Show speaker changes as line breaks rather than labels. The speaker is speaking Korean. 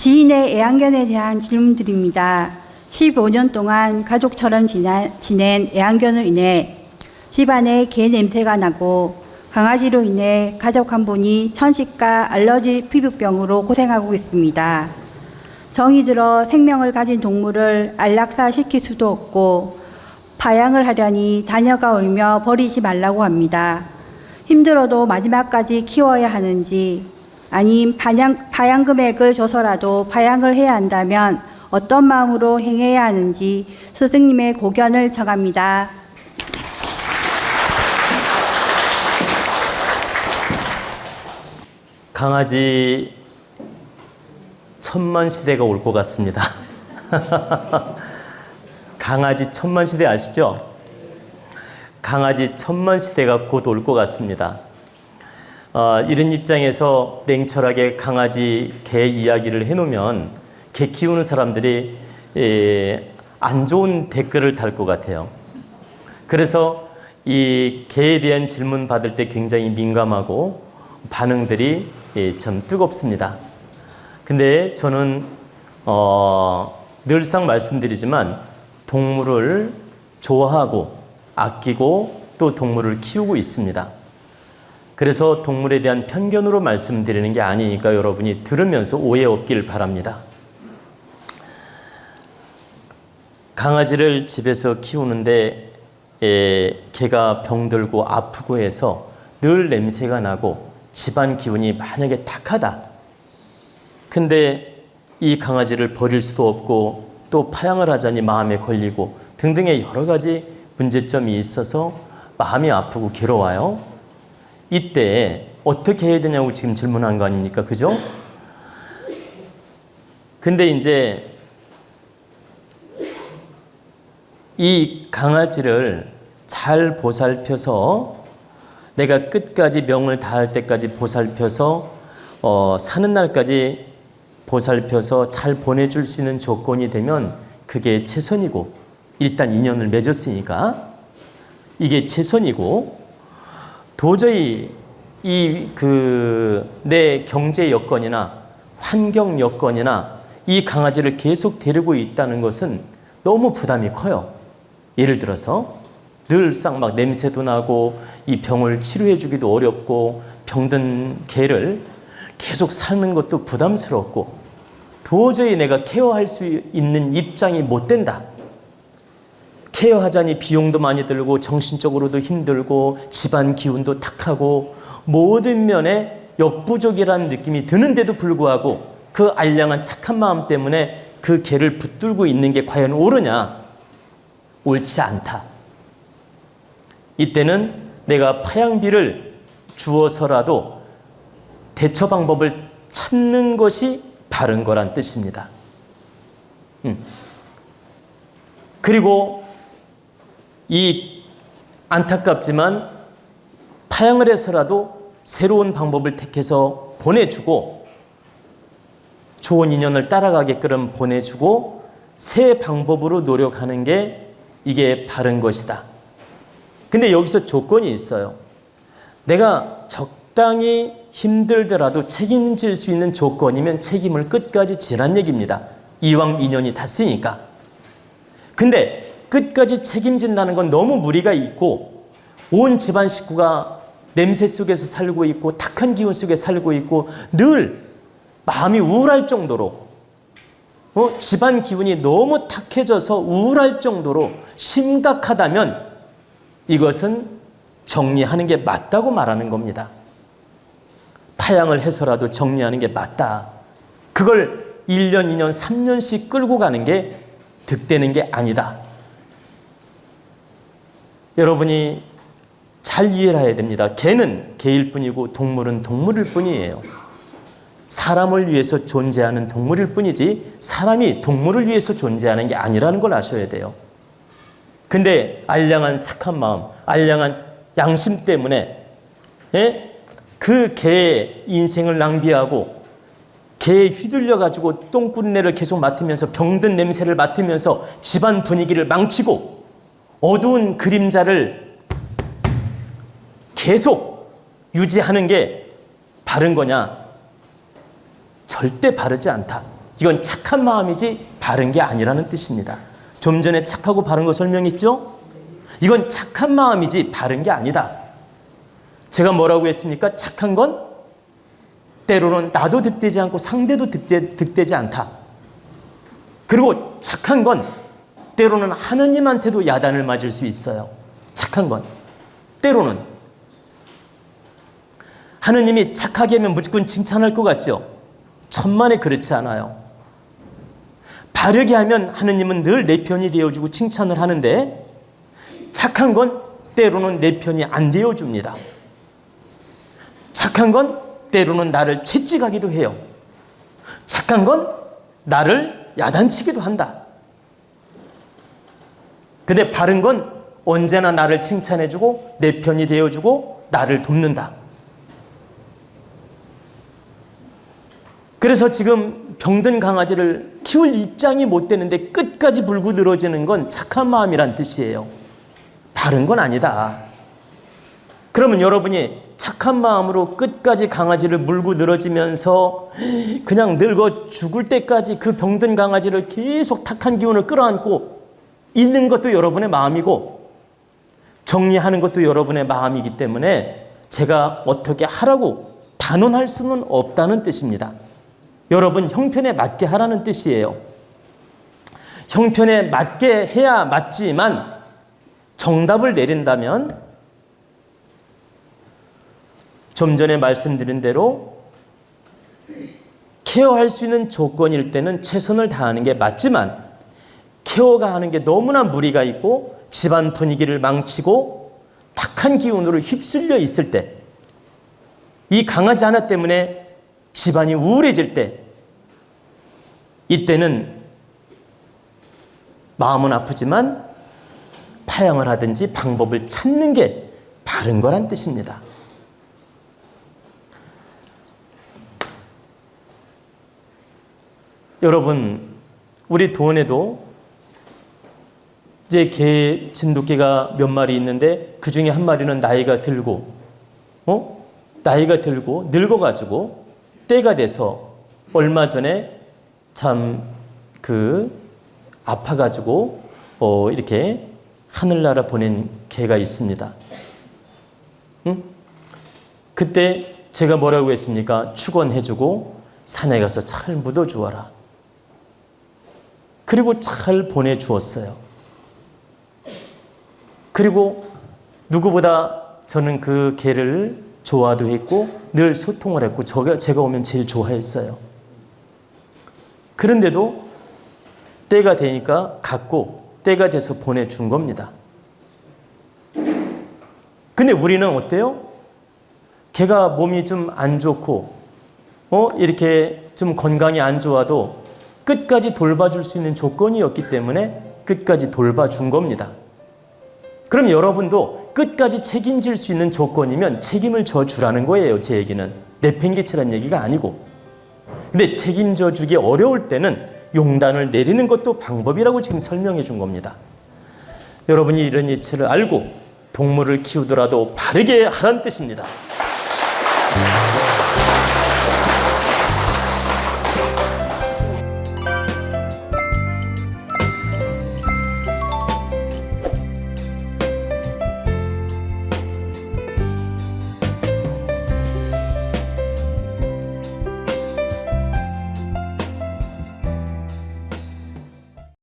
지인의 애완견에 대한 질문드립니다. 15년 동안 가족처럼 지낸 애완견으로 인해 집안에 개 냄새가 나고 강아지로 인해 가족 한 분이 천식과 알러지 피부병으로 고생하고 있습니다. 정이 들어 생명을 가진 동물을 안락사시킬 수도 없고 파양을 하려니 자녀가 울며 버리지 말라고 합니다. 힘들어도 마지막까지 키워야 하는지, 아님 파양 금액을 줘서라도 파양을 해야 한다면 어떤 마음으로 행해야 하는지 스승님의 고견을 청합니다.
강아지 천만 시대가 올 것 같습니다. 강아지 천만 시대 아시죠? 강아지 천만 시대가 곧 올 것 같습니다. 이런 입장에서 냉철하게 강아지, 개 이야기를 해놓으면 개 키우는 사람들이 안 좋은 댓글을 달 것 같아요. 그래서 이 개에 대한 질문 받을 때 굉장히 민감하고 반응들이 참 뜨겁습니다. 근데 저는 늘상 말씀드리지만 동물을 좋아하고 아끼고 또 동물을 키우고 있습니다. 그래서 동물에 대한 편견으로 말씀드리는 게 아니니까 여러분이 들으면서 오해 없길 바랍니다. 강아지를 집에서 키우는데 개가 병들고 아프고 해서 늘 냄새가 나고 집안 기운이 만약에 탁하다. 근데 이 강아지를 버릴 수도 없고 또 파양을 하자니 마음에 걸리고 등등의 여러 가지 문제점이 있어서 마음이 아프고 괴로워요. 이때 어떻게 해야 되냐고 지금 질문한 거 아닙니까? 그죠? 근데 이제 이 강아지를 잘 보살펴서 내가 끝까지 명을 다할 때까지 보살펴서 사는 날까지 보살펴서 잘 보내줄 수 있는 조건이 되면 그게 최선이고, 일단 인연을 맺었으니까 이게 최선이고, 도저히 내 경제 여건이나 환경 여건이나 이 강아지를 계속 데리고 있다는 것은 너무 부담이 커요. 예를 들어서 늘상 막 냄새도 나고 이 병을 치료해 주기도 어렵고 병든 개를 계속 사는 것도 부담스럽고 도저히 내가 케어할 수 있는 입장이 못 된다. 케어하자니 비용도 많이 들고 정신적으로도 힘들고 집안 기운도 탁하고 모든 면에 역부족이라는 느낌이 드는데도 불구하고 그 알량한 착한 마음 때문에 그 개를 붙들고 있는 게 과연 옳으냐? 옳지 않다. 이때는 내가 파양비를 주어서라도 대처 방법을 찾는 것이 바른 거란 뜻입니다. 그리고 이 안타깝지만 파양을 해서라도 새로운 방법을 택해서 보내주고 좋은 인연을 따라가게끔 보내주고 새 방법으로 노력하는 게 이게 바른 것이다. 근데 여기서 조건이 있어요. 내가 적당히 힘들더라도 책임질 수 있는 조건이면 책임을 끝까지 지란 얘기입니다. 이왕 인연이 닿으니까. 근데 끝까지 책임진다는 건 너무 무리가 있고 온 집안 식구가 냄새 속에서 살고 있고 탁한 기운 속에 살고 있고 늘 마음이 우울할 정도로 집안 기운이 너무 탁해져서 우울할 정도로 심각하다면 이것은 정리하는 게 맞다고 말하는 겁니다. 파양을 해서라도 정리하는 게 맞다. 그걸 1년, 2년, 3년씩 끌고 가는 게 득되는 게 아니다. 여러분이 잘 이해를 해야 됩니다. 개는 개일 뿐이고 동물은 동물일 뿐이에요. 사람을 위해서 존재하는 동물일 뿐이지 사람이 동물을 위해서 존재하는 게 아니라는 걸 아셔야 돼요. 근데 알량한 착한 마음, 알량한 양심 때문에 그 개의 인생을 낭비하고 개에 휘둘려가지고 똥꾸리내를 계속 맡으면서 병든 냄새를 맡으면서 집안 분위기를 망치고 어두운 그림자를 계속 유지하는 게 바른 거냐? 절대 바르지 않다. 이건 착한 마음이지 바른 게 아니라는 뜻입니다. 좀 전에 착하고 바른 거 설명했죠? 이건 착한 마음이지 바른 게 아니다. 제가 뭐라고 했습니까? 착한 건 때로는 나도 득되지 않고 상대도 득되지 않다. 그리고 착한 건 때로는 하느님한테도 야단을 맞을 수 있어요. 착한 건 때로는 하느님이 착하게 하면 무조건 칭찬할 것 같죠? 천만에 그렇지 않아요. 바르게 하면 하느님은 늘 내 편이 되어주고 칭찬을 하는데 착한 건 때로는 내 편이 안 되어줍니다. 착한 건 때로는 나를 채찍하기도 해요. 착한 건 나를 야단치기도 한다. 근데 바른 건 언제나 나를 칭찬해주고 내 편이 되어주고 나를 돕는다. 그래서 지금 병든 강아지를 키울 입장이 못 되는데 끝까지 물고 늘어지는 건 착한 마음이란 뜻이에요. 바른 건 아니다. 그러면 여러분이 착한 마음으로 끝까지 강아지를 물고 늘어지면서 그냥 늙어 죽을 때까지 그 병든 강아지를 계속 탁한 기운을 끌어안고 있는 것도 여러분의 마음이고 정리하는 것도 여러분의 마음이기 때문에 제가 어떻게 하라고 단언할 수는 없다는 뜻입니다. 여러분 형편에 맞게 하라는 뜻이에요. 형편에 맞게 해야 맞지만 정답을 내린다면 좀 전에 말씀드린 대로 케어할 수 있는 조건일 때는 최선을 다하는 게 맞지만 케어가 하는 게 너무나 무리가 있고 집안 분위기를 망치고 탁한 기운으로 휩쓸려 있을 때, 이 강아지 하나 때문에 집안이 우울해질 때, 이때는 마음은 아프지만 파양을 하든지 방법을 찾는 게 바른 거란 뜻입니다. 여러분, 우리 도원에도 이제 개, 진돗개가 몇 마리 있는데 그 중에 한 마리는 나이가 들고 늙어가지고 때가 돼서 얼마 전에 참 아파가지고 이렇게 하늘나라 보낸 개가 있습니다. 그때 제가 뭐라고 했습니까? 축원해주고 산에 가서 잘 묻어주어라. 그리고 잘 보내주었어요. 그리고 누구보다 저는 그 개를 좋아도 했고 늘 소통을 했고 제가 오면 제일 좋아했어요. 그런데도 때가 되니까 갔고 때가 돼서 보내준 겁니다. 근데 우리는 어때요? 개가 몸이 좀 안 좋고 이렇게 좀 건강이 안 좋아도 끝까지 돌봐줄 수 있는 조건이었기 때문에 끝까지 돌봐준 겁니다. 그럼 여러분도 끝까지 책임질 수 있는 조건이면 책임을 져주라는 거예요. 제 얘기는 내팽개치라는 얘기가 아니고. 근데 책임져 주기 어려울 때는 용단을 내리는 것도 방법이라고 지금 설명해 준 겁니다. 여러분이 이런 이치를 알고 동물을 키우더라도 바르게 하라는 뜻입니다.